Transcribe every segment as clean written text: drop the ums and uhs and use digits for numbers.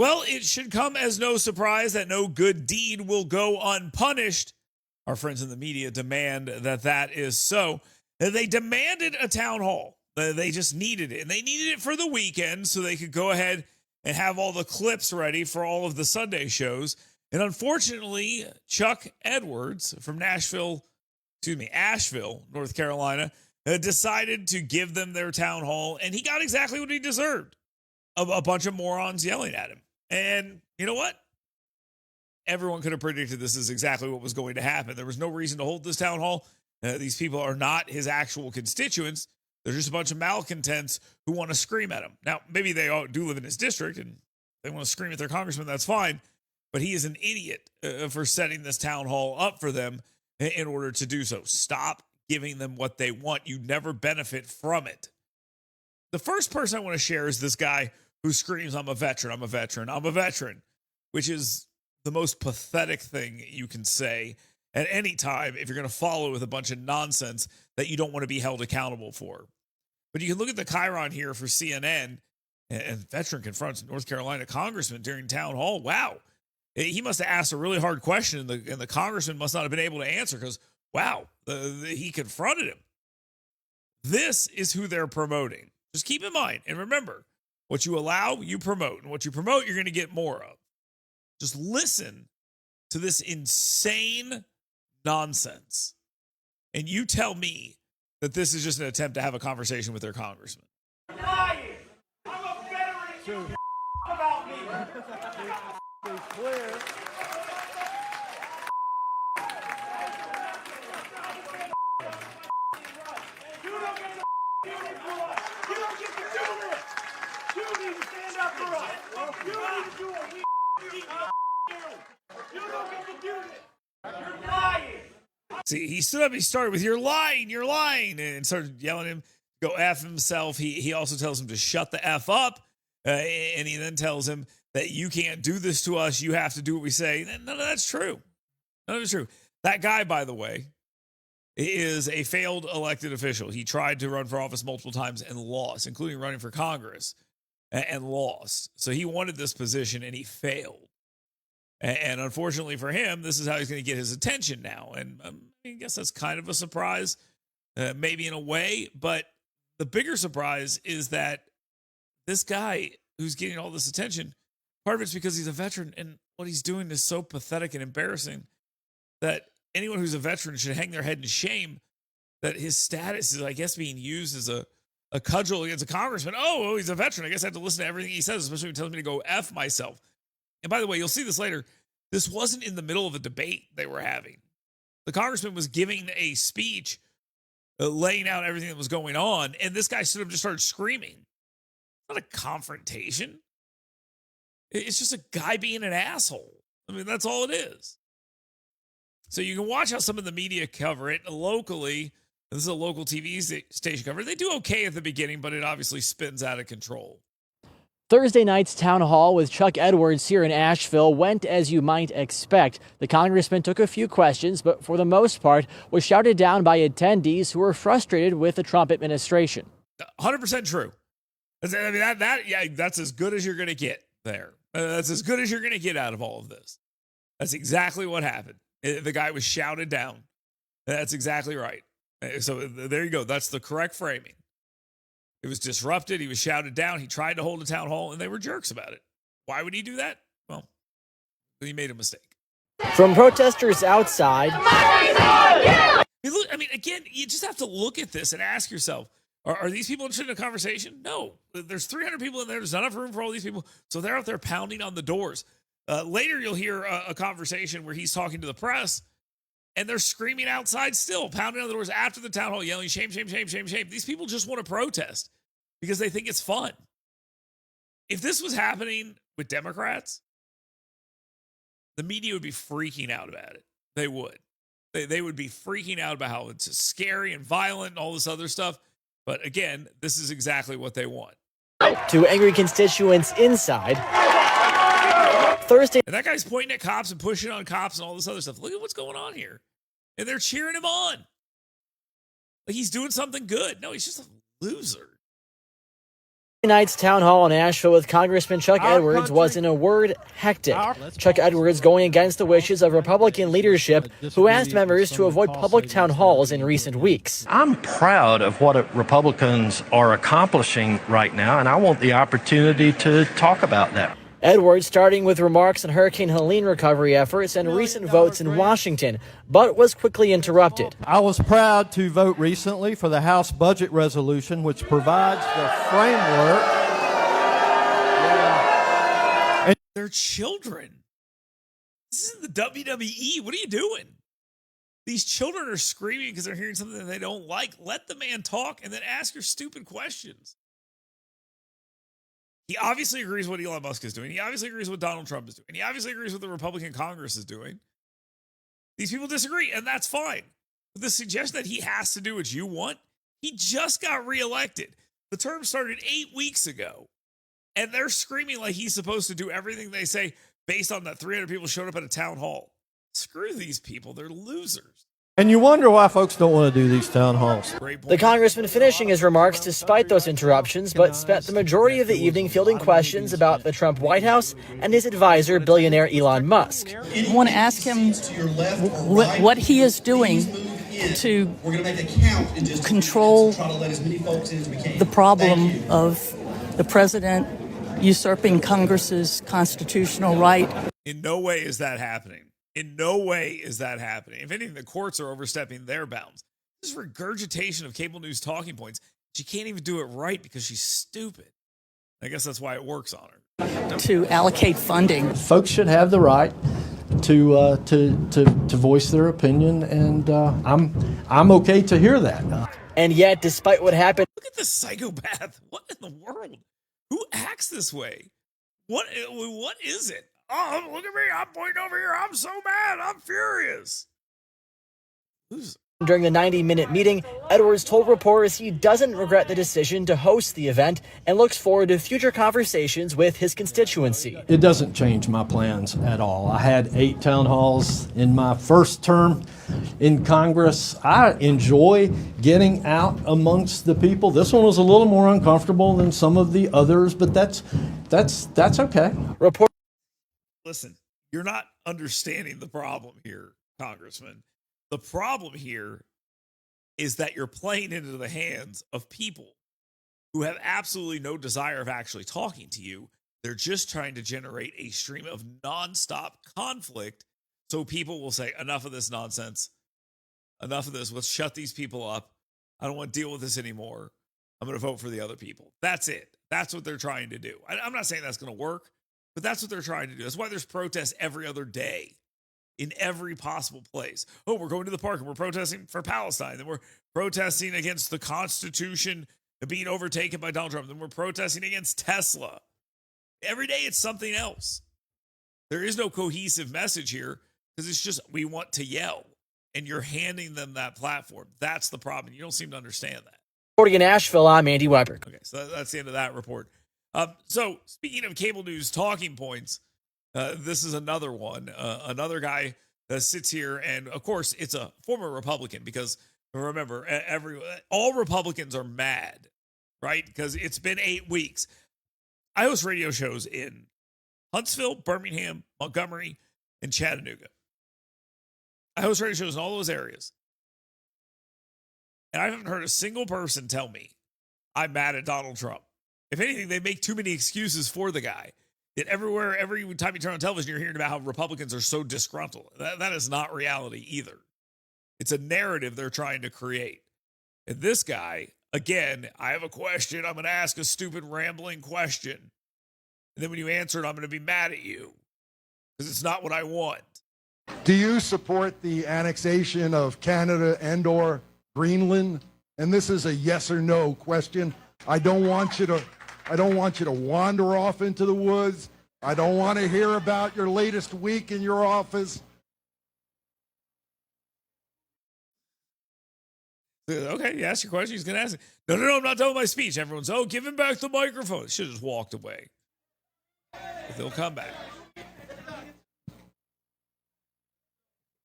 Well, it should come as no surprise that no good deed will go unpunished. Our friends in the media demand that is so. They demanded a town hall. They just needed it. And they needed it for the weekend so they could go ahead and have all the clips ready for all of the Sunday shows. And unfortunately, Chuck Edwards from Asheville, North Carolina, decided to give them their town hall. And he got exactly what he deserved. A bunch of morons yelling at him. And you know what? Everyone could have predicted this is exactly what was going to happen. There was no reason to hold this town hall. These people are not his actual constituents. They're just a bunch of malcontents who want to scream at him. Now, maybe they all do live in his district and they want to scream at their congressman. That's fine. But he is an idiot for setting this town hall up for them in order to do so. Stop giving them what they want. You never benefit from it. The first person I want to share is this guy who screams, I'm a veteran, I'm a veteran, I'm a veteran, which is the most pathetic thing you can say at any time if you're going to follow with a bunch of nonsense that you don't want to be held accountable for. But you can look at the chyron here for CNN, and veteran confronts North Carolina congressman during town hall. Wow. He must have asked a really hard question, and the congressman must not have been able to answer because, wow, he confronted him. This is who they're promoting. Just keep in mind, and remember, what you allow, you promote. And what you promote, you're going to get more of. Just listen to this insane nonsense. And you tell me that this is just an attempt to have a conversation with their congressman. Lying. I'm a veteran. You about me. It's clear. You don't get to do it for us. You don't get to do this. You need to stand up for us. You need to do what we do. You don't get to do this. You're lying. See, he stood up, he started with, you're lying, and started yelling at him, go F himself. He also tells him to shut the F up, and he then tells him that you can't do this to us, you have to do what we say. None of that's true. None of it's true. That guy, by the way, is a failed elected official. He tried to run for office multiple times and lost, including running for Congress, and lost. So he wanted this position, and he failed. And unfortunately for him, this is how he's going to get his attention now. And I guess that's kind of a surprise, maybe in a way. But the bigger surprise is that this guy who's getting all this attention, part of it's because he's a veteran. And what he's doing is so pathetic and embarrassing that anyone who's a veteran should hang their head in shame that his status is, I guess, being used as a cudgel against a congressman. Oh, he's a veteran. I guess I have to listen to everything he says, especially when he tells me to go F myself. And by the way, you'll see this later. This wasn't in the middle of a debate they were having. The congressman was giving a speech, laying out everything that was going on, and this guy stood up and just started screaming. Not a confrontation. It's just a guy being an asshole. I mean, that's all it is. So you can watch how some of the media cover it locally. This is a local TV station cover. They do okay at the beginning, but it obviously spins out of control. Thursday night's town hall with Chuck Edwards here in Asheville went as you might expect. The congressman took a few questions, but for the most part was shouted down by attendees who were frustrated with the Trump administration. 100% true. I mean, that's as good as you're going to get there. That's as good as you're going to get out of all of this. That's exactly what happened. The guy was shouted down. That's exactly right. So there you go. That's the correct framing. It was disrupted. He was shouted down. He tried to hold a town hall, and they were jerks about it. Why would he do that? Well, he made a mistake. From protesters outside. I mean, again, you just have to look at this and ask yourself, are these people interested in a conversation? No. There's 300 people in there. There's not enough room for all these people. So they're out there pounding on the doors. Later, you'll hear a conversation where he's talking to the press, and they're screaming outside still, pounding on the doors after the town hall, yelling, shame, shame, shame, shame, shame. These people just want to protest because they think it's fun. If this was happening with Democrats, the media would be freaking out about it. They would. They would be freaking out about how it's scary and violent and all this other stuff. But again, this is exactly what they want. To angry constituents inside. Thursday. And that guy's pointing at cops and pushing on cops and all this other stuff. Look at what's going on here. And they're cheering him on. Like he's doing something good. No, he's just a loser. Night's town hall in Asheville with Congressman Chuck Edwards was, in a word, hectic. Chuck Edwards going against the wishes of Republican leadership, who asked members to avoid public town halls in recent weeks. I'm proud of what Republicans are accomplishing right now, and I want the opportunity to talk about that. Edwards starting with remarks on Hurricane Helene recovery efforts and recent votes in Washington, but was quickly interrupted. I was proud to vote recently for the House budget resolution, which provides the framework. They're children. This isn't the WWE. What are you doing? These children are screaming because they're hearing something that they don't like. Let the man talk and then ask your stupid questions. He obviously agrees with what Elon Musk is doing. He obviously agrees with what Donald Trump is doing. He obviously agrees with what the Republican Congress is doing. These people disagree, and that's fine. But the suggestion that he has to do what you want, he just got reelected. The term started 8 weeks ago, and they're screaming like he's supposed to do everything they say based on that 300 people showed up at a town hall. Screw these people. They're losers. And you wonder why folks don't want to do these town halls. The congressman finishing his remarks despite those interruptions, but spent the majority of the evening fielding questions about the Trump White House and his advisor, billionaire Elon Musk. I want to ask him what he is doing to control the problem of the president usurping Congress's constitutional right. In no way is that happening. In no way is that happening. If anything, the courts are overstepping their bounds. This is regurgitation of cable news talking points. She can't even do it right because she's stupid. I guess that's why it works on her. To allocate funding. Folks should have the right to voice their opinion, and I'm okay to hear that. And yet, despite what happened, look at this psychopath. What in the world? Who acts this way? What is it? Oh, look at me. I'm pointing over here. I'm so mad. I'm furious. During the 90-minute meeting, Edwards told reporters he doesn't regret the decision to host the event and looks forward to future conversations with his constituency. It doesn't change my plans at all. I had 8 town halls in my first term in Congress. I enjoy getting out amongst the people. This one was a little more uncomfortable than some of the others, but that's okay. Listen, you're not understanding the problem here, Congressman. The problem here is that you're playing into the hands of people who have absolutely no desire of actually talking to you. They're just trying to generate a stream of nonstop conflict so people will say, enough of this nonsense. Enough of this. Let's shut these people up. I don't want to deal with this anymore. I'm going to vote for the other people. That's it. That's what they're trying to do. I'm not saying that's going to work. But that's what they're trying to do. That's why there's protests every other day in every possible place. Oh, we're going to the park and we're protesting for Palestine. Then we're protesting against the Constitution being overtaken by Donald Trump. Then we're protesting against Tesla. Every day it's something else. There is no cohesive message here because it's just we want to yell. And you're handing them that platform. That's the problem. You don't seem to understand that. Reporting in Asheville, I'm Andy Weber. Okay, so that's the end of that report. So speaking of cable news talking points, this is another one. Another guy that sits here, and of course, it's a former Republican because remember, all Republicans are mad, right? Because it's been 8 weeks. I host radio shows in Huntsville, Birmingham, Montgomery, and Chattanooga. I host radio shows in all those areas. And I haven't heard a single person tell me I'm mad at Donald Trump. If anything, they make too many excuses for the guy. That everywhere, every time you turn on television, you're hearing about how Republicans are so disgruntled. That is not reality either. It's a narrative they're trying to create. And this guy, again, I have a question. I'm going to ask a stupid, rambling question. And then when you answer it, I'm going to be mad at you because it's not what I want. Do you support the annexation of Canada and/or Greenland? And this is a yes or no question. I don't want you to wander off into the woods. I don't want to hear about your latest week in your office. Okay, you ask your question. He's going to ask it. No, I'm not done with my speech. Everyone's, give him back the microphone. Should have just walked away. But they'll come back.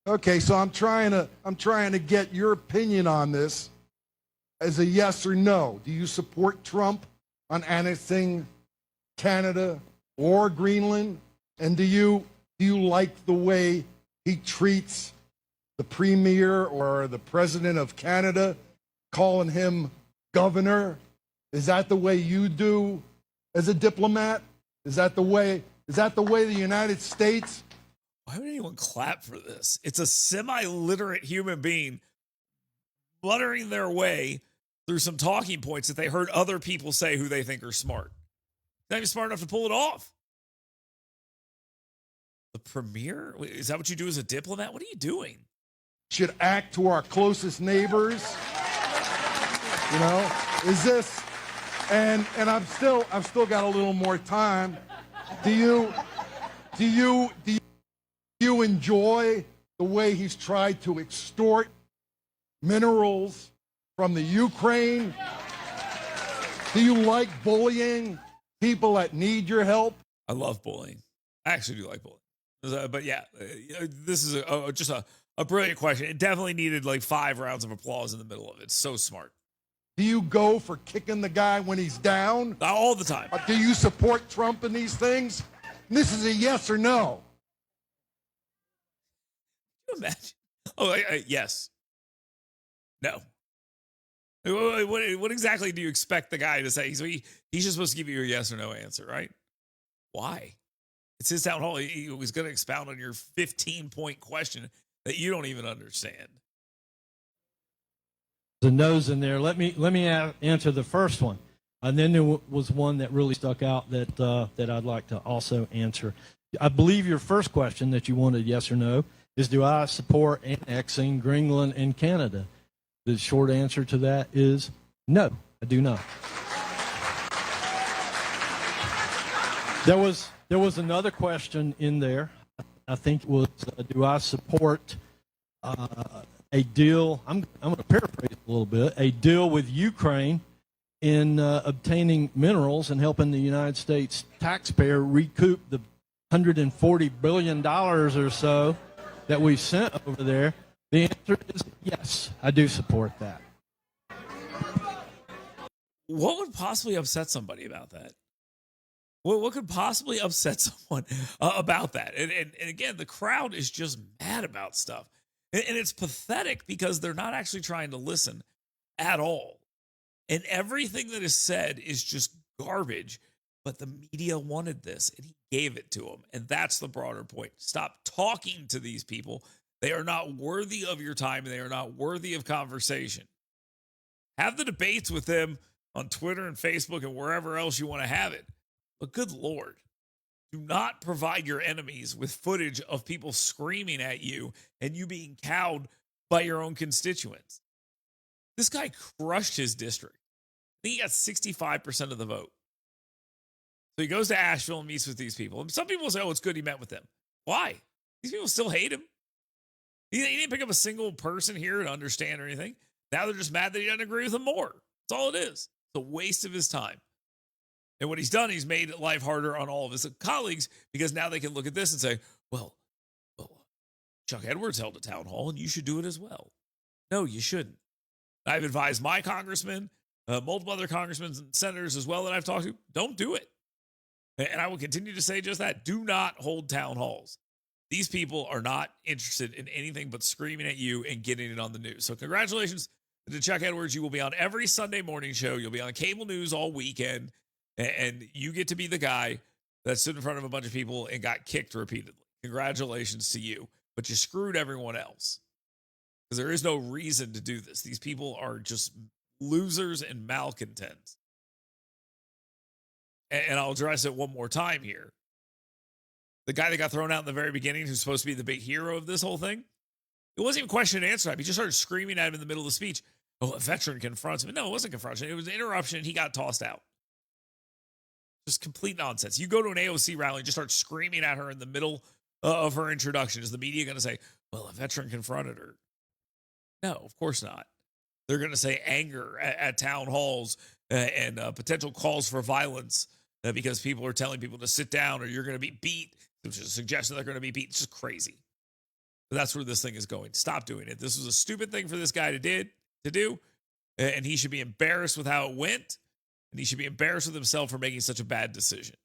Okay, so I'm trying to get your opinion on this as a yes or no. Do you support Trump on annexing Canada or Greenland? And do you like the way he treats the premier or the president of Canada, calling him governor? Is that the way you do as a diplomat? Is that the way the United States? Why would anyone clap for this? It's a semi-literate human being muttering their way through some talking points that they heard other people say who they think are smart. Not even smart enough to pull it off. The premier? Is that what you do as a diplomat? What are you doing? Should act to our closest neighbors. You know, is this? And I've still got a little more time. Do you enjoy the way he's tried to extort minerals from the Ukraine? Do you like bullying people that need your help? I love bullying. I actually do like bullying. But yeah, this is just a brilliant question. It definitely needed like 5 rounds of applause in the middle of it. It's so smart. Do you go for kicking the guy when he's down? All the time. Do you support Trump in these things? This is a yes or no. Can you imagine? Oh, yes. No. What exactly do you expect the guy to say? So he's just supposed to give you a yes or no answer, right? Why? It's his town hall. He was going to expound on your 15-point question that you don't even understand. The no's in there. Let me answer the first one, and then there was one that really stuck out that I'd like to also answer. I believe your first question that you wanted yes or no is, do I support annexing Greenland and Canada? The short answer to that is no, I do not. There was another question in there. I think it was, do I support a deal? I'm going to paraphrase a little bit. A deal with Ukraine in obtaining minerals and helping the United States taxpayer recoup the $140 billion or so that we sent over there. The answer is yes, I do support that. What would possibly upset somebody about that? What could possibly upset someone about that? And again, the crowd is just mad about stuff. And it's pathetic because they're not actually trying to listen at all. And everything that is said is just garbage. But the media wanted this, and he gave it to them. And that's the broader point. Stop talking to these people. They are not worthy of your time, and they are not worthy of conversation. Have the debates with them on Twitter and Facebook and wherever else you want to have it. But good Lord, do not provide your enemies with footage of people screaming at you and you being cowed by your own constituents. This guy crushed his district. I think he got 65% of the vote. So he goes to Asheville and meets with these people. And some people say, oh, it's good he met with them. Why? These people still hate him. He didn't pick up a single person here to understand or anything. Now they're just mad that he doesn't agree with them more. That's all it is. It's a waste of his time. And what he's done, he's made life harder on all of his colleagues because now they can look at this and say, well, Chuck Edwards held a town hall and you should do it as well. No, you shouldn't. I've advised my congressmen, multiple other congressmen and senators as well that I've talked to, don't do it. And I will continue to say just that. Do not hold town halls. These people are not interested in anything but screaming at you and getting it on the news. So congratulations to Chuck Edwards. You will be on every Sunday morning show. You'll be on cable news all weekend. And you get to be the guy that stood in front of a bunch of people and got kicked repeatedly. Congratulations to you. But you screwed everyone else. Because there is no reason to do this. These people are just losers and malcontents. And I'll address it one more time here. The guy that got thrown out in the very beginning, who's supposed to be the big hero of this whole thing, it wasn't even question and answer time. He just started screaming at him in the middle of the speech. Oh, a veteran confronts him. No, it wasn't confrontation. It was an interruption. He got tossed out. Just complete nonsense. You go to an AOC rally and just start screaming at her in the middle of her introduction. Is the media going to say, well, a veteran confronted her? No, of course not. They're going to say anger at town halls and potential calls for violence because people are telling people to sit down or you're going to be beat, which is a suggestion they're going to be beat. It's just crazy. But that's where this thing is going. Stop doing it. This was a stupid thing for this guy to do, and he should be embarrassed with how it went. and he should be embarrassed with himself for making such a bad decision.